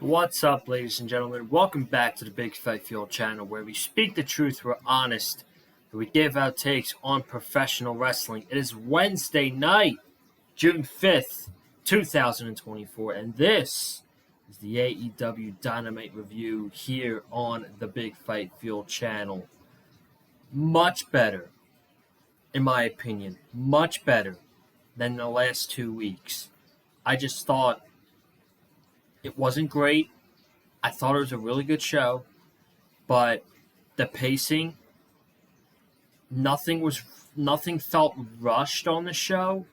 What's up, ladies and gentlemen? Welcome back to the Big Fight Fuel channel, where we speak the truth, we're honest, and we give our takes on professional wrestling. It is Wednesday night, June 5th, 2024, and this is the AEW Dynamite review here on the Big Fight Fuel channel. Much better, in my opinion, much better than the last 2 weeks. I just thought it wasn't great. I thought it was a really good show, but the pacing, nothing felt rushed on the show.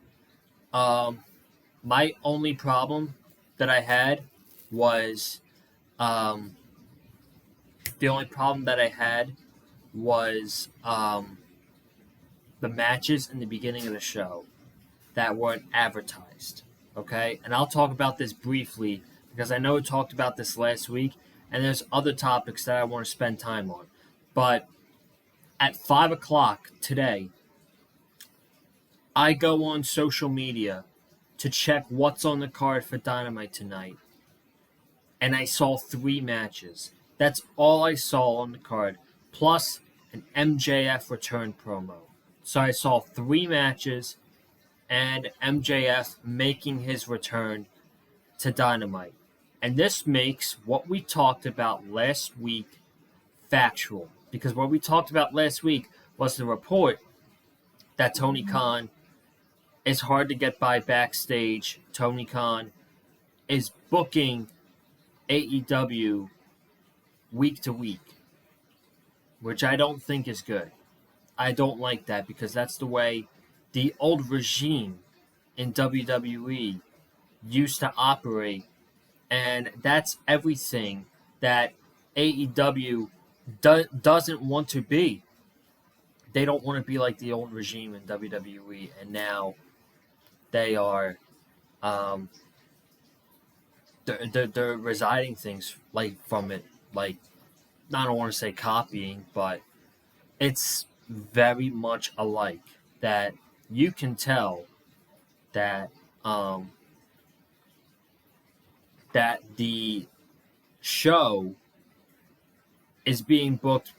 My only problem that I had was the matches in the beginning of the show that weren't advertised. Okay, and I'll talk about this briefly, because I know we talked about this last week, and there's other topics that I want to spend time on. But at 5 o'clock today, I go on social media to check what's on the card for Dynamite tonight, and I saw 3 matches. That's all I saw on the card, plus an MJF return promo. So I saw 3 matches and MJF making his return to Dynamite. And this makes what we talked about last week factual. Because what we talked about last week was the report that Tony Khan is hard to get by backstage. Tony Khan is booking AEW week to week, which I don't think is good. I don't like that, because that's the way the old regime in WWE used to operate. And that's everything that AEW doesn't want to be. They don't want to be like the old regime in WWE, and now they are they're residing things from it. I don't want to say copying, but it's very much alike. That you can tell that that the show is being booked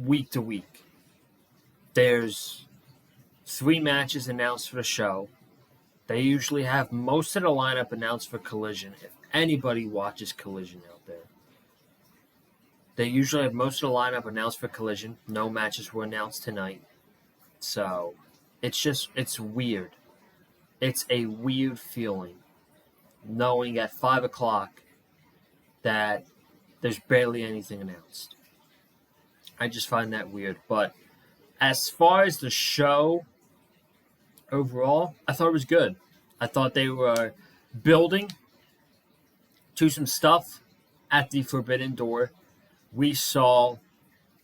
week to week. There's 3 matches announced for the show. They usually have most of the lineup announced for Collision, if anybody watches Collision out there. They usually have most of the lineup announced for Collision. No matches were announced tonight. So, it's weird. It's a weird feeling, knowing at 5 o'clock that there's barely anything announced. I just find that weird. But as far as the show overall, I thought it was good. I thought they were building to some stuff at the Forbidden Door. We saw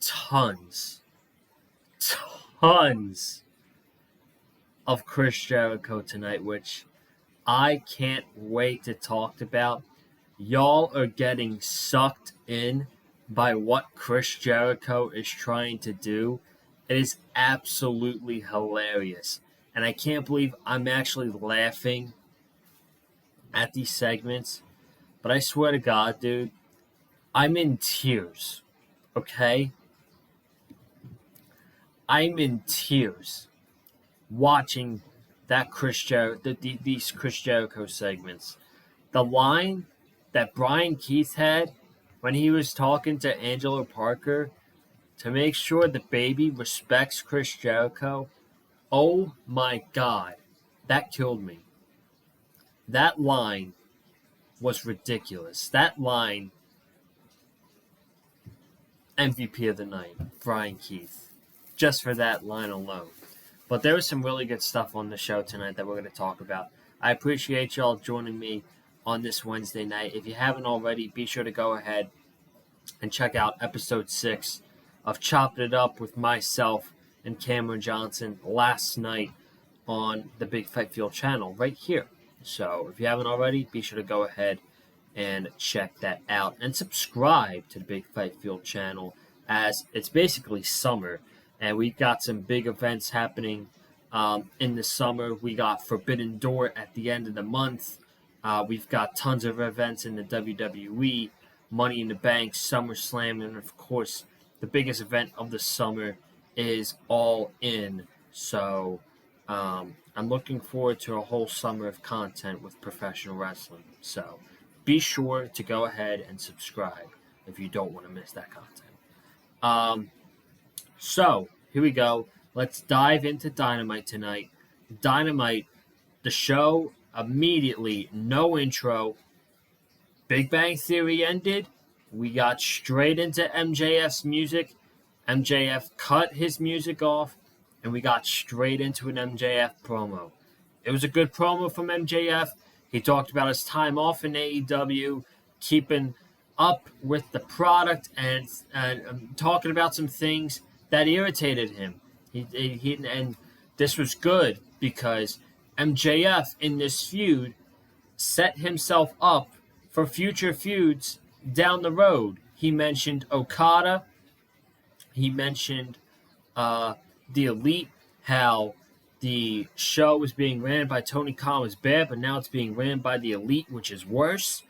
tons of Chris Jericho tonight, which I can't wait to talk about. Y'all are getting sucked in by what Chris Jericho is trying to do. It is absolutely hilarious. And I can't believe I'm actually laughing at these segments. But I swear to God, dude, I'm in tears. Okay? I'm in tears watching that these Chris Jericho segments. The line that Brian Keith had when he was talking to Angelo Parker to make sure the baby respects Chris Jericho, oh my God, that killed me. That line was ridiculous. That line, MVP of the night, Brian Keith, just for that line alone. But there was some really good stuff on the show tonight that we're going to talk about. I appreciate y'all joining me on this Wednesday night. If you haven't already, be sure to go ahead and check out episode 6 of Chopping It Up with myself and Cameron Johnson last night on the Big Fight Fuel channel right here. So if you haven't already, be sure to go ahead and check that out. And subscribe to the Big Fight Fuel channel, as it's basically summer. And we've got some big events happening in the summer. We got Forbidden Door at the end of the month. We've got tons of events in the WWE, Money in the Bank, SummerSlam, and of course, the biggest event of the summer is All In. So I'm looking forward to a whole summer of content with professional wrestling. So be sure to go ahead and subscribe if you don't want to miss that content. So here we go. Let's dive into Dynamite tonight. Dynamite, the show immediately, no intro. Big Bang Theory ended. We got straight into MJF's music. MJF cut his music off, and we got straight into an MJF promo. It was a good promo from MJF. He talked about his time off in AEW, keeping up with the product, and talking about some things that irritated him. And this was good because MJF in this feud set himself up for future feuds down the road. He mentioned Okada. He mentioned the Elite, how the show was being ran by Tony Khan was bad, but now it's being ran by the Elite, which is worse.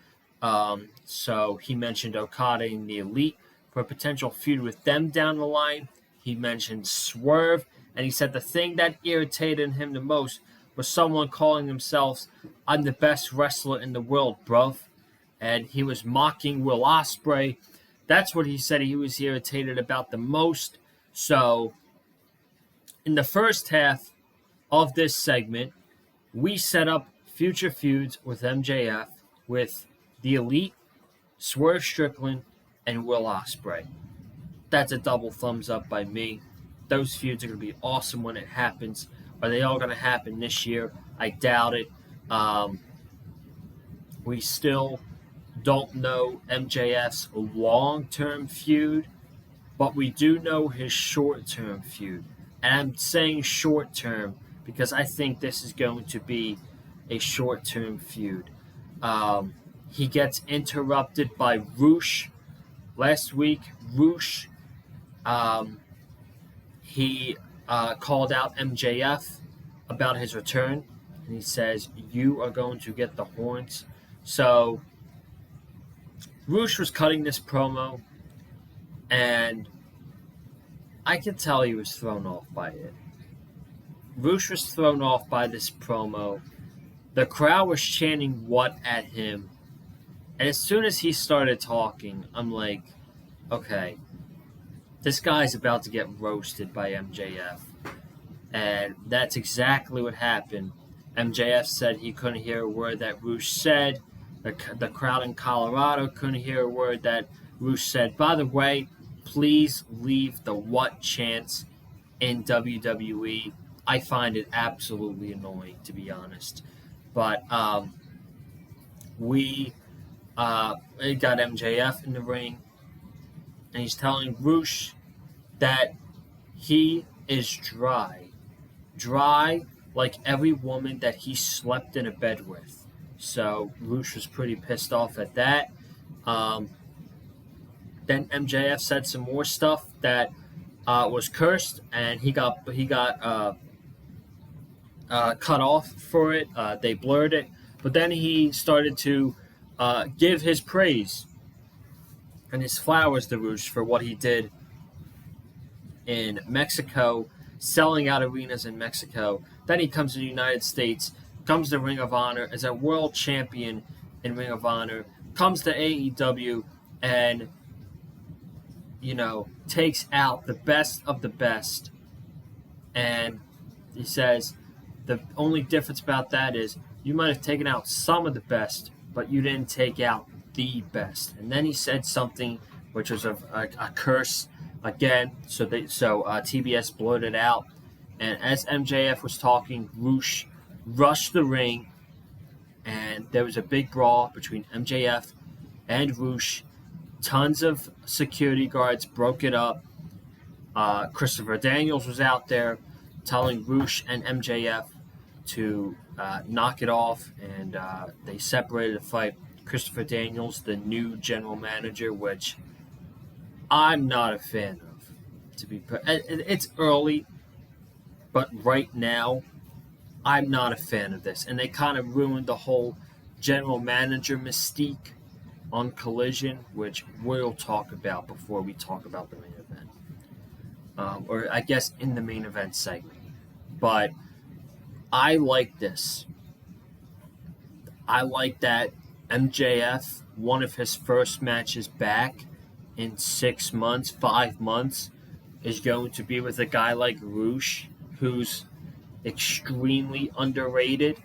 So he mentioned Okada and the Elite for a potential feud with them down the line. He mentioned Swerve, and he said the thing that irritated him the most was someone calling themselves, "I'm the best wrestler in the world, bruv." And he was mocking Will Ospreay. That's what he said he was irritated about the most. So in the first half of this segment, we set up future feuds with MJF, with the Elite, Swerve Strickland, and Will Ospreay. That's a double thumbs up by me. Those feuds are going to be awesome when it happens. Are they all going to happen this year? I doubt it. We still don't know MJF's long-term feud, but we do know his short-term feud. And I'm saying short-term because I think this is going to be a short-term feud. He gets interrupted by Roosh. Last week, Roosh, he called out MJF about his return, and he says, "You are going to get the horns." So Roosh was cutting this promo, and I could tell he was thrown off by it. Roosh was thrown off by this promo. The crowd was chanting "what" at him. And as soon as he started talking, I'm like, okay, this guy's about to get roasted by MJF. And that's exactly what happened. MJF said he couldn't hear a word that Roosh said. The crowd in Colorado couldn't hear a word that Roosh said. By the way, please leave the "what" chants in WWE. I find it absolutely annoying, to be honest. But we got MJF in the ring, and he's telling Roosh that he is dry like every woman that he slept in a bed with. So Roosh was pretty pissed off at that. Then MJF said some more stuff that was cursed, and he got cut off for it. They blurred it, but then he started to give his praise and his flowers to Roosh for what he did in Mexico, selling out arenas in Mexico. Then he comes to the United States, comes to Ring of Honor as a world champion in Ring of Honor, comes to AEW, and takes out the best of the best. And he says the only difference about that is you might have taken out some of the best, but you didn't take out the best. And then he said something which was a curse again. So TBS blurted out. And as MJF was talking, Roosh rushed the ring, and there was a big brawl between MJF and Roosh. Tons of security guards broke it up. Christopher Daniels was out there telling Roosh and MJF to knock it off, and they separated the fight. Christopher Daniels, the new general manager, which I'm not a fan of. It's early, but right now, I'm not a fan of this. And they kind of ruined the whole general manager mystique on Collision, which we'll talk about before we talk about the main event. Or I guess in the main event segment. But I like this. I like that MJF, one of his first matches back in 6 months, 5 months, is going to be with a guy like Roosh, who's extremely underrated.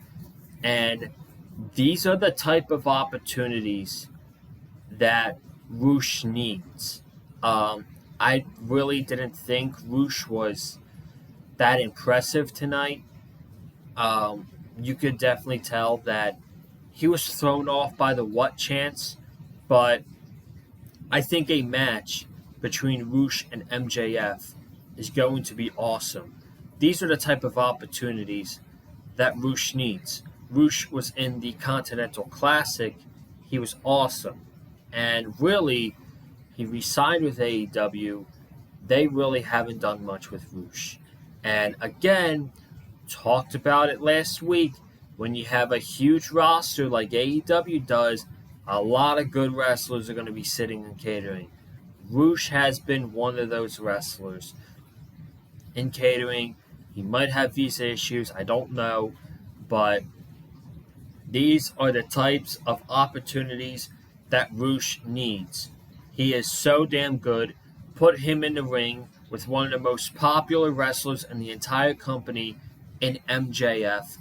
And these are the type of opportunities that Roosh needs. I really didn't think Roosh was that impressive tonight. You could definitely tell that he was thrown off by the what chance, but I think a match between Roosh and MJF is going to be awesome. These are the type of opportunities that Roosh needs. Roosh was in the Continental Classic. He was awesome. And really, he re-signed with AEW. They really haven't done much with Roosh. And again, talked about it last week. When you have a huge roster like AEW does, a lot of good wrestlers are going to be sitting in catering. Roosh has been one of those wrestlers in catering. He might have visa issues, I don't know, but these are the types of opportunities that Roosh needs. He is so damn good. Put him in the ring with one of the most popular wrestlers in the entire company in MJF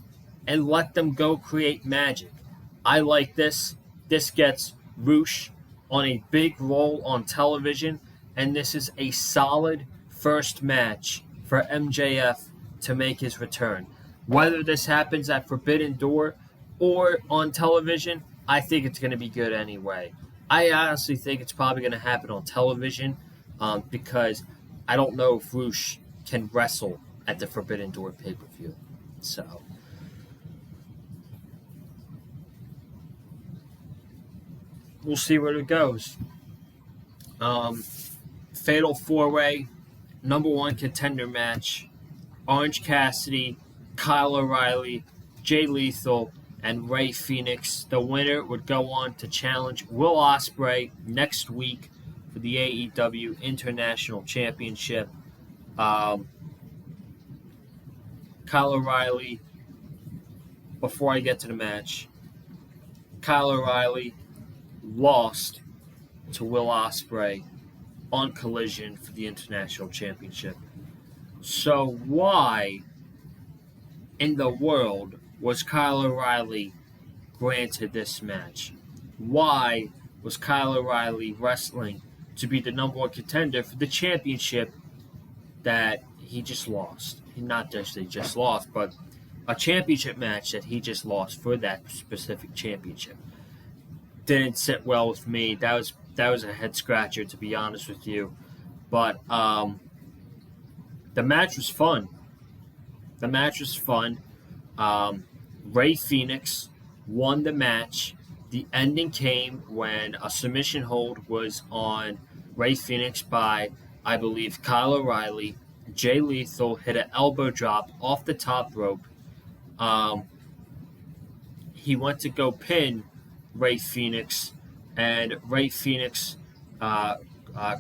and let them go create magic. I like this. This gets Roosh on a big role on television, and this is a solid first match for MJF to make his return. Whether this happens at Forbidden Door or on television, I think it's going to be good anyway. I honestly think it's probably going to happen on television because I don't know if Roosh can wrestle at the Forbidden Door pay-per-view. So we'll see where it goes. Fatal 4-way, number 1 contender match. Orange Cassidy, Kyle O'Reilly, Jay Lethal, and Rey Fenix. The winner would go on to challenge Will Ospreay next week for the AEW International Championship. Kyle O'Reilly, before I get to the match, Kyle O'Reilly lost to Will Ospreay on Collision for the International Championship. So why in the world was Kyle O'Reilly granted this match? Why was Kyle O'Reilly wrestling to be the number 1 contender for the championship that he just lost? Not just they just lost, but a championship match that he just lost for that specific championship. Didn't sit well with me. That was a head scratcher, to be honest with you. But the match was fun. Rey Fenix won the match. The ending came when a submission hold was on Rey Fenix by, I believe, Kyle O'Reilly. Jay Lethal hit an elbow drop off the top rope. He went to go pin Rey Fenix, and Rey Fenix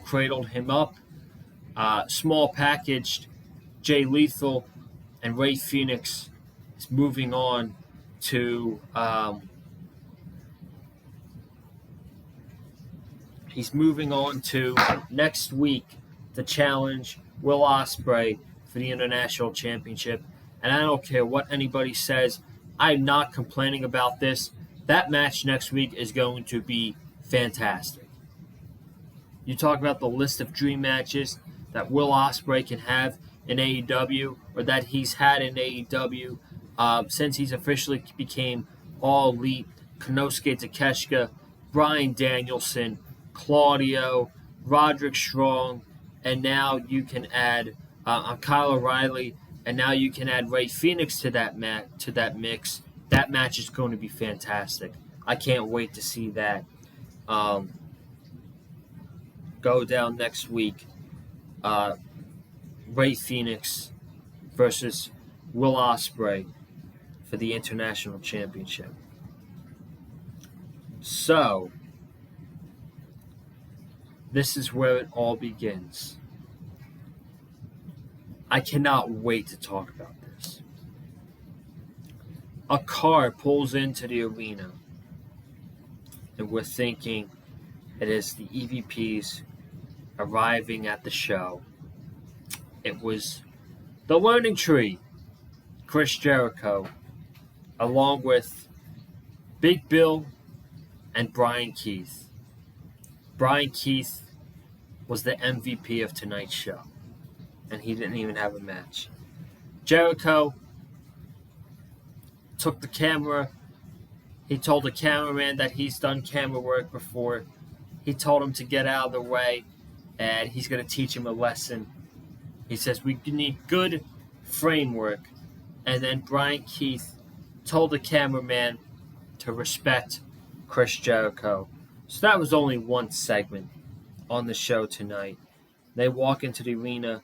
cradled him up, small packaged Jay Lethal, and Rey Fenix is moving on to next week to challenge Will Ospreay for the International Championship. And I don't care what anybody says, I'm not complaining about this. That match next week is going to be fantastic. You talk about the list of dream matches that Will Ospreay can have in AEW, or that he's had in AEW since he's officially became All Elite. Konosuke Takeshita, Bryan Danielson, Claudio, Roderick Strong, and now you can add Kyle O'Reilly, and now you can add Rey Fenix to that mix. That match is going to be fantastic. I can't wait to see that go down next week. Rey Fenix versus Will Ospreay for the International Championship. So, this is where it all begins. I cannot wait to talk about this. A car pulls into the arena, and we're thinking it is the EVPs arriving at the show. It was the Learning Tree, Chris Jericho, along with Big Bill and Brian Keith. Brian Keith was the MVP of tonight's show, and he didn't even have a match. Jericho took the camera. He told the cameraman that he's done camera work before. He told him to get out of the way, and he's going to teach him a lesson. He says, we need good framework. And then Brian Keith told the cameraman to respect Chris Jericho. So that was only one segment on the show tonight. They walk into the arena.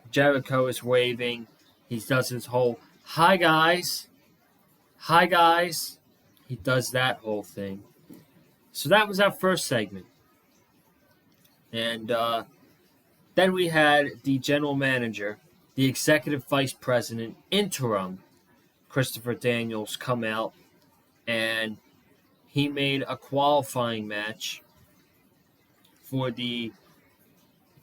Jericho is waving. He does his whole, hi guys. Hi guys. He does that whole thing. So that was our first segment. And then we had the general manager, the executive vice president, interim, Christopher Daniels, come out, and he made a qualifying match for the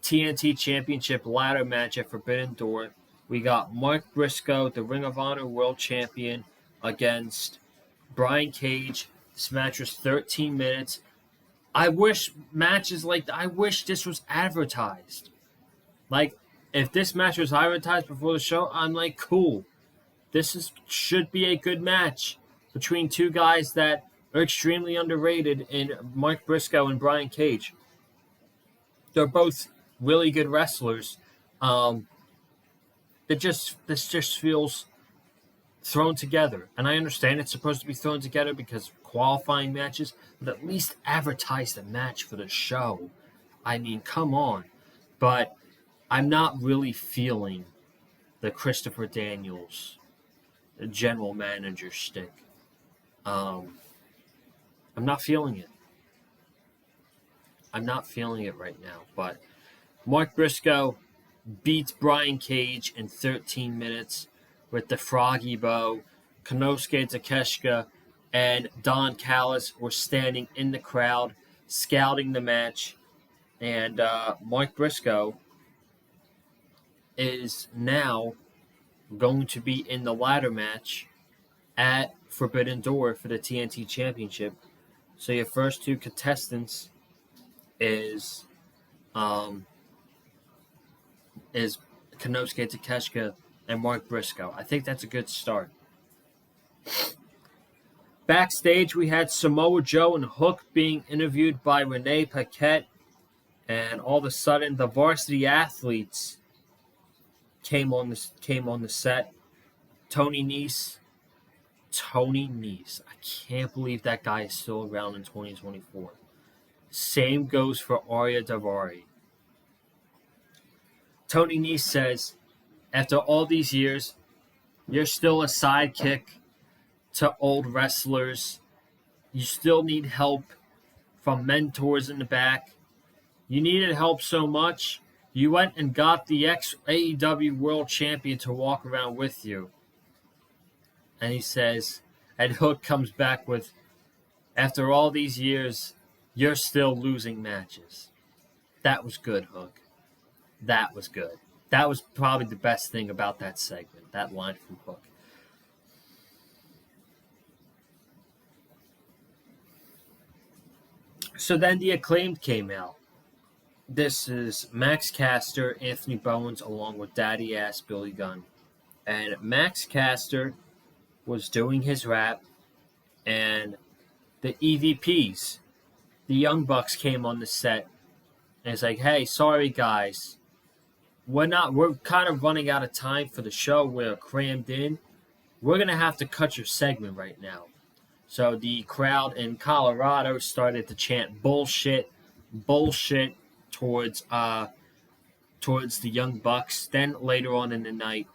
TNT Championship ladder match at Forbidden Door. We got Mark Briscoe, the Ring of Honor World Champion, against Brian Cage. This match was 13 minutes. I wish this was advertised. Like, if this match was advertised before the show, I'm like, cool. Should be a good match between two guys that are extremely underrated in Mark Briscoe and Brian Cage. They're both really good wrestlers. This just feels thrown together. And I understand it's supposed to be thrown together because of qualifying matches, but at least advertise the match for the show. I mean, come on. But I'm not really feeling the Christopher Daniels general manager shtick. I'm not feeling it. I'm not feeling it right now. But Mark Briscoe beats Brian Cage in 13 minutes with the Froggy Bow. Konosuke Takeshita and Don Callis were standing in the crowd, scouting the match. And Mark Briscoe is now going to be in the ladder match at Forbidden Door for the TNT Championship. So your first two contestants is Konosuke Takeshita and Mark Briscoe. I think that's a good start. Backstage, we had Samoa Joe and Hook being interviewed by Renee Paquette, and all of a sudden, the Varsity Athletes came on the set. Tony Nese. I can't believe that guy is still around in 2024. Same goes for Arya Daivari. Tony Nese says, after all these years, you're still a sidekick to old wrestlers. You still need help from mentors in the back. You needed help so much, you went and got the ex-AEW World Champion to walk around with you. And he says, and Hook comes back with, after all these years, you're still losing matches. That was good, Hook. That was good. That was probably the best thing about that segment, that line from Hook. So then the Acclaimed came out. This is Max Caster, Anthony Bowens, along with Daddy Ass Billy Gunn. And Max Caster was doing his rap, and the EVPs, the Young Bucks, came on the set. And it's like, hey, sorry guys, we're kind of running out of time for the show. We're crammed in. We're going to have to cut your segment right now. So the crowd in Colorado started to chant bullshit towards the Young Bucks. Then later on in the night,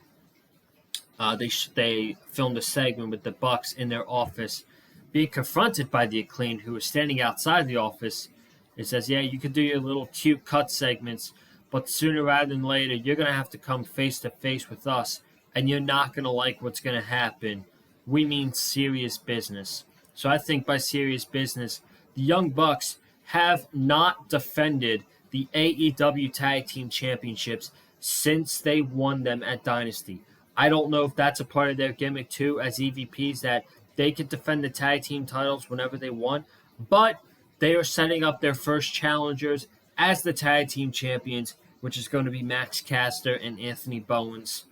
they filmed a segment with the Bucks in their office being confronted by the Acclaimed, who was standing outside the office. It says, yeah, you could do your little cute cut segments, but sooner rather than later, you're going to have to come face to face with us, and you're not going to like what's going to happen. We mean serious business. So I think by serious business, the Young Bucks have not defended the AEW Tag Team Championships since they won them at Dynasty. I don't know if that's a part of their gimmick too, as EVPs, that they can defend the tag team titles whenever they want, but they are setting up their first challengers as the tag team champions, which is going to be Max Caster and Anthony Bowens,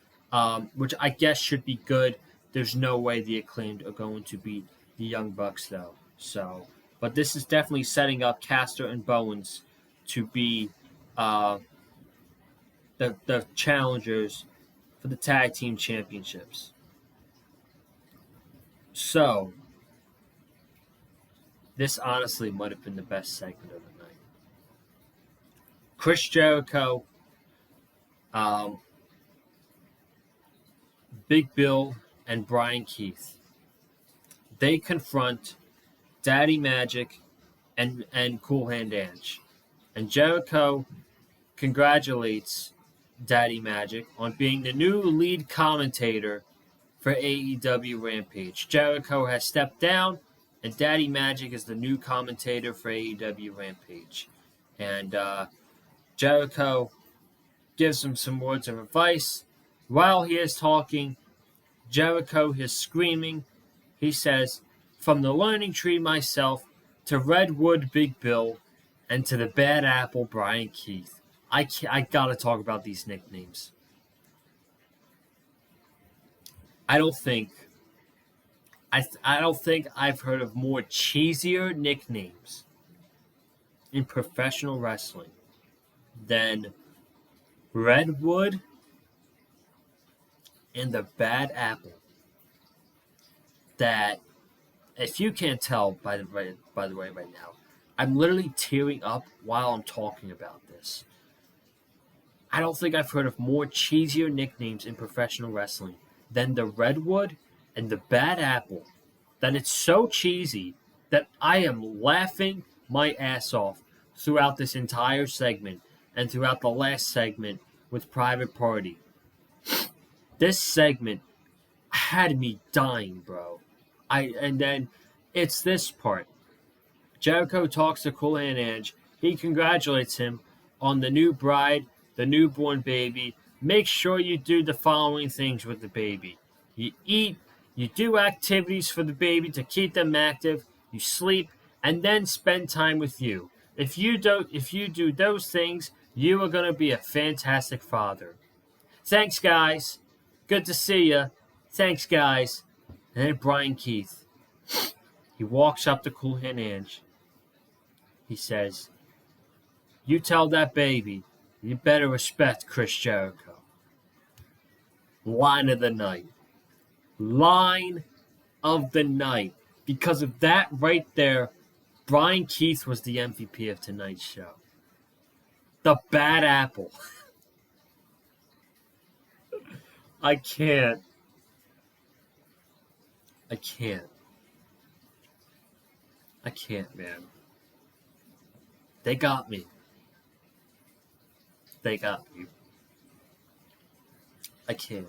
which I guess should be good. There's no way the Acclaimed are going to beat the Young Bucks, though. So, but this is definitely setting up Caster and Bowens to be the challengers for the tag team championships. So, this honestly might have been the best segment of the night. Chris Jericho, Big Bill, and Brian Keith. They confront Daddy Magic and Cool Hand Ange. And Jericho congratulates Daddy Magic on being the new lead commentator for AEW Rampage. Jericho has stepped down, and Daddy Magic is the new commentator for AEW Rampage. And Jericho gives him some words of advice. While he is talking, Jericho is screaming. He says, "From the Learning Tree myself, to Redwood Big Bill, and to the Bad Apple Brian Keith." I gotta talk about these nicknames. I don't think I've heard of more cheesier nicknames in professional wrestling than Redwood and the Bad Apple. That, if you can't tell by the way right now, I'm literally tearing up while I'm talking about this. I don't think I've heard of more cheesier nicknames in professional wrestling than the Redwood and the Bad Apple. That it's so cheesy that I am laughing my ass off throughout this entire segment and throughout the last segment with Private Party. This segment had me dying, bro. And then it's this part. Jericho talks to Cool Hand Ange. He congratulates him on the new bride, the newborn baby. Make sure you do the following things with the baby. You eat, you do activities for the baby to keep them active, you sleep, and then spend time with you. If you do those things, you are going to be a fantastic father. Thanks, guys. Good to see ya. Thanks, guys. And then Brian Keith. He walks up to Cool Hand Ange. He says, "You tell that baby, you better respect Chris Jericho." Line of the night. Line of the night. Because of that right there, Brian Keith was the MVP of tonight's show. The Bad Apple. I can't, man. They got me. I can't.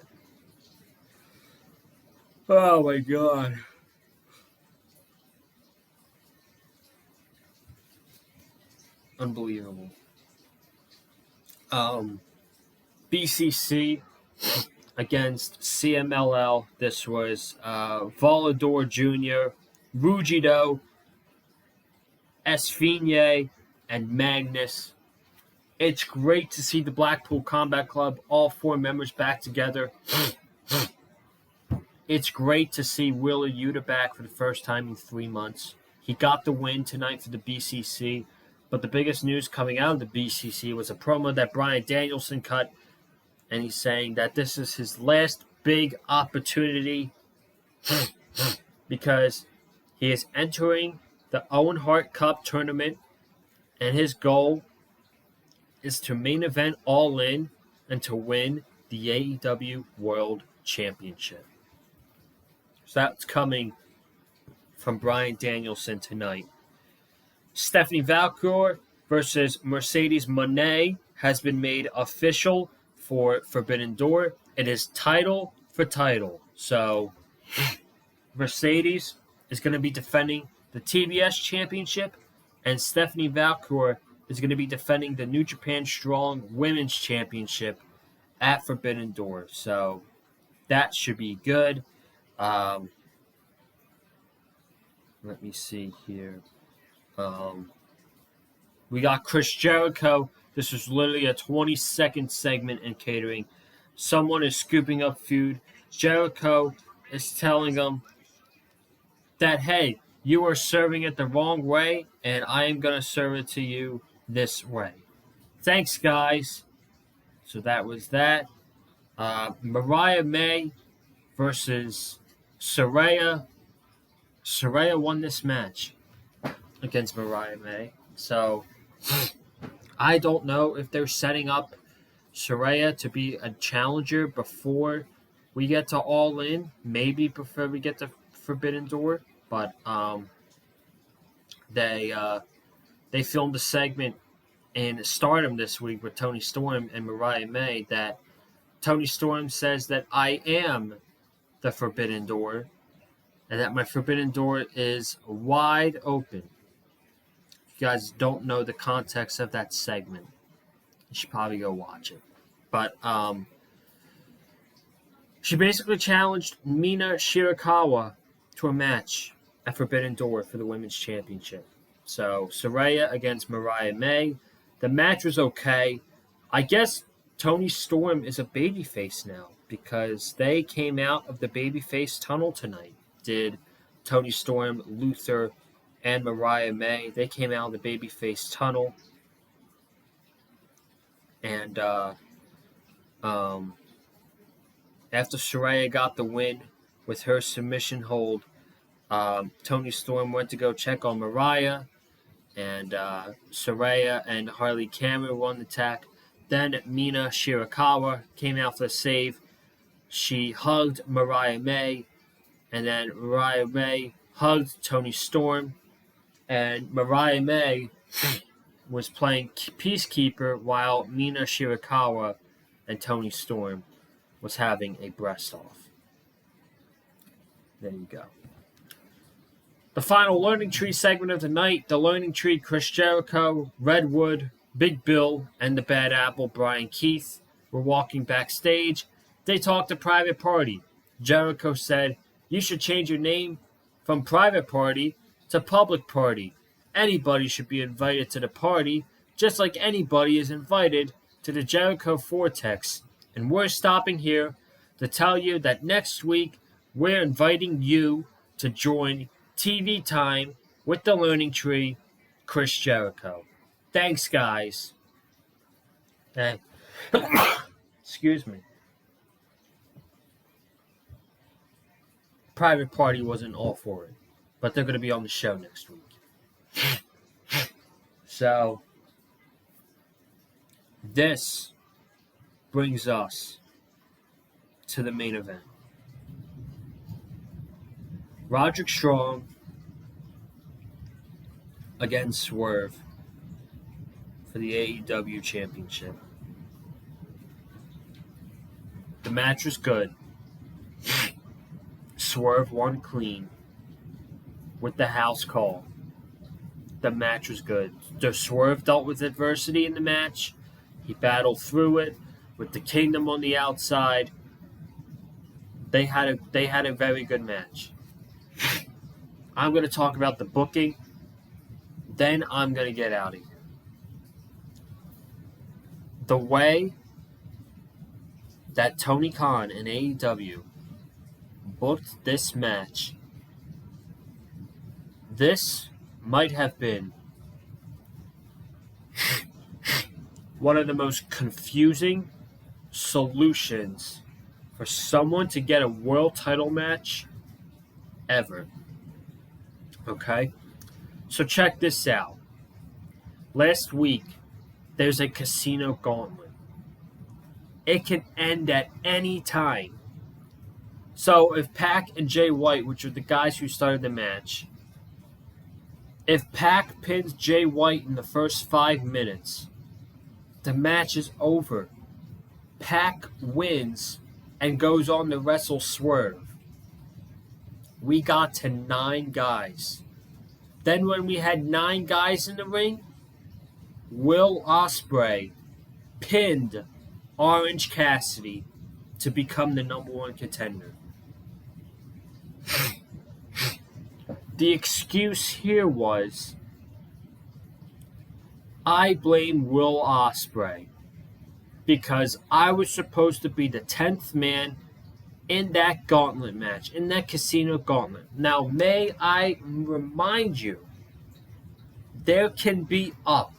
Oh my God. Unbelievable. BCC against CMLL. This was Volador Jr., Rugido, Esfinye, and Magnus. It's great to see the Blackpool Combat Club, all four members back together. It's great to see Wheeler Yuta back for the first time in 3 months. He got the win tonight for the BCC, but the biggest news coming out of the BCC was a promo that Bryan Danielson cut, and he's saying that this is his last big opportunity because he is entering the Owen Hart Cup tournament, and his goal is to main event All In and to win the AEW World Championship. So that's coming from Bryan Danielson tonight. Stephanie Valcour versus Mercedes Moné has been made official for Forbidden Door. It is title for title. So Mercedes is going to be defending the TBS Championship, and Stephanie Valcour is going to be defending the New Japan Strong Women's Championship at Forbidden Door. So that should be good. Let me see here. We got Chris Jericho. This was literally a 20-second segment in catering. Someone is scooping up food. Jericho is telling them that, hey, you are serving it the wrong way, and I am going to serve it to you this way. Thanks, guys. So that was that. Mariah May versus Saraya. Saraya won this match against Mariah May. So I don't know if they're setting up Saraya to be a challenger before we get to All In. Maybe before we get to Forbidden Door. But they filmed a segment in Stardom this week with Toni Storm and Mariah May that Toni Storm says that I am the Forbidden Door and that my Forbidden Door is wide open. If you guys don't know the context of that segment, you should probably go watch it. But she basically challenged Mina Shirakawa to a match at Forbidden Door for the Women's Championship. So, Saraya against Mariah May. The match was okay. I guess Toni Storm is a babyface now because they came out of the babyface tunnel tonight. Did Toni Storm, Luther, and Mariah May. They came out of the babyface tunnel. And after Saraya got the win with her submission hold, Toni Storm went to go check on Mariah, and Saraya and Harley Cameron won the attack. Then Mina Shirakawa came out for the save. She hugged Mariah May, and then Mariah May hugged Toni Storm, and Mariah May was playing peacekeeper while Mina Shirakawa and Toni Storm was having a breast-off. There you go. The final Learning Tree segment of the night, the Learning Tree, Chris Jericho, Redwood, Big Bill, and the Bad Apple, Brian Keith, were walking backstage. They talked to Private Party. Jericho said, you should change your name from Private Party to Public Party. Anybody should be invited to the party, just like anybody is invited to the Jericho Vortex. And we're stopping here to tell you that next week, we're inviting you to join TV Time with the Learning Tree, Chris Jericho. Thanks, guys. Hey. Excuse me. Private Party wasn't all for it, but they're going to be on the show next week. So, this brings us to the main event. Roderick Strong against Swerve for the AEW Championship. The match was good. Swerve won clean with the house call. The match was good. The Swerve dealt with adversity in the match. He battled through it with the Kingdom on the outside. They had a very good match. I'm going to talk about the booking. Then I'm going to get out of here. The way that Tony Khan and AEW booked this match, this might have been one of the most confusing solutions for someone to get a world title match ever. Okay? So check this out. Last week, there's a casino gauntlet. It can end at any time. So if Pac and Jay White, which are the guys who started the match, if Pac pins Jay White in the first 5 minutes, the match is over. Pac wins and goes on to wrestle Swerve. We got to 9 guys. Then when we had 9 guys in the ring, Will Ospreay pinned Orange Cassidy to become the number 1 contender. The excuse here was, I blame Will Ospreay because I was supposed to be the 10th man in that gauntlet match, in that casino gauntlet. Now, may I remind you, there can be up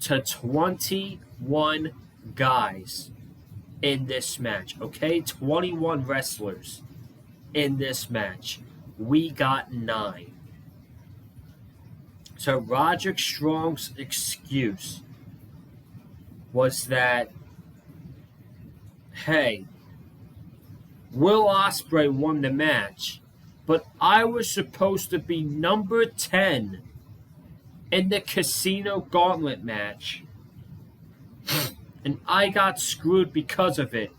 to 21 guys in this match, okay? 21 wrestlers in this match. We got 9. So Roderick Strong's excuse was that, hey, Will Ospreay won the match, but I was supposed to be number 10 in the casino gauntlet match, and I got screwed because of it.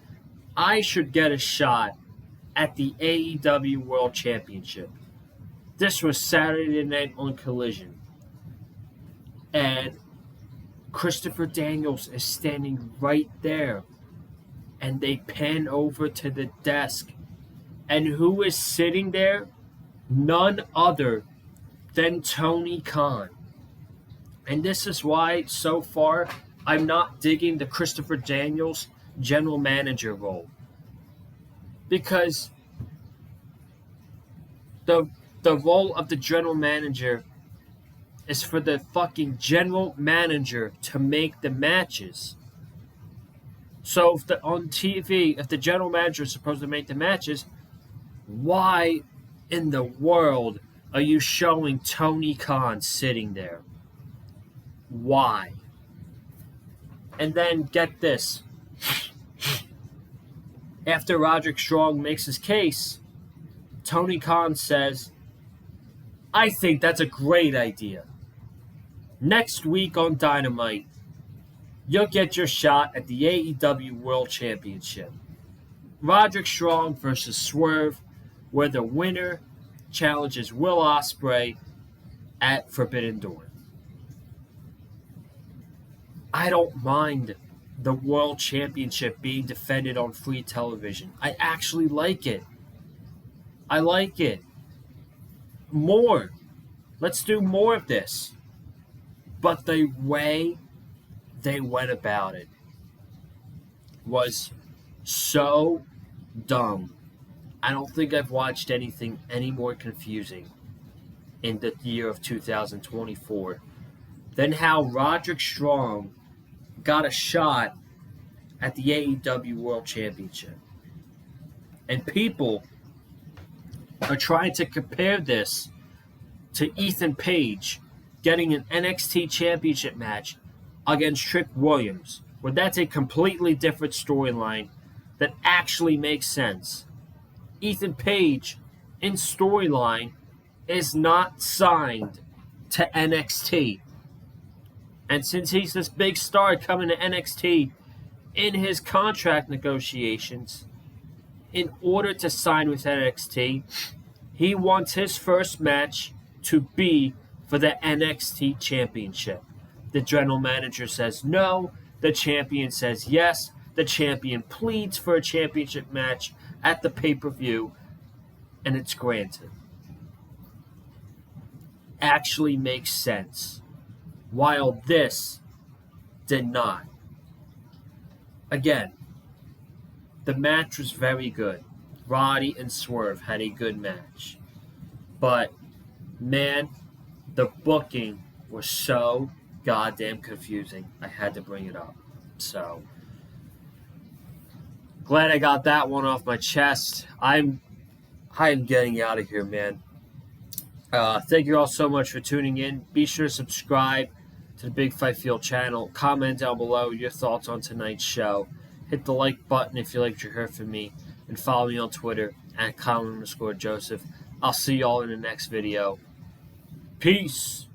I should get a shot at the AEW World Championship. This was Saturday night on Collision. And Christopher Daniels is standing right there. And they pan over to the desk. And who is sitting there? None other than Tony Khan. And this is why, so far, I'm not digging the Christopher Daniels general manager role. Because the role of the general manager is for the fucking general manager to make the matches. So if on TV, if the general manager is supposed to make the matches, why in the world are you showing Tony Khan sitting there? Why? And then get this. After Roderick Strong makes his case, Tony Khan says, I think that's a great idea. Next week on Dynamite, you'll get your shot at the AEW World Championship. Roderick Strong versus Swerve, where the winner challenges Will Ospreay at Forbidden Door. I don't mind the World Championship being defended on free television. I actually like it. I like it. More. Let's do more of this. But the way they went about it was so dumb. I don't think I've watched anything any more confusing in the year of 2024 than how Roderick Strong got a shot at the AEW World Championship. And people are trying to compare this to Ethan Page getting an NXT Championship match against Trick Williams, where that's a completely different storyline that actually makes sense. Ethan Page, in storyline, is not signed to NXT. And since he's this big star coming to NXT, in his contract negotiations, in order to sign with NXT, he wants his first match to be for the NXT Championship. The general manager says no. The champion says yes. The champion pleads for a championship match at the pay-per-view, and it's granted. Actually makes sense. While this did not. Again, the match was very good. Roddy and Swerve had a good match. But, man, the booking was so goddamn confusing. I had to bring it up. So, glad I got that one off my chest. I'm getting out of here, man. Thank you all so much for tuning in. Be sure to subscribe to the Big Fight Field channel. Comment down below your thoughts on tonight's show. Hit the like button if you liked what you heard from me. and follow me on Twitter at Colin_Joseph. I'll see y'all in the next video. Peace.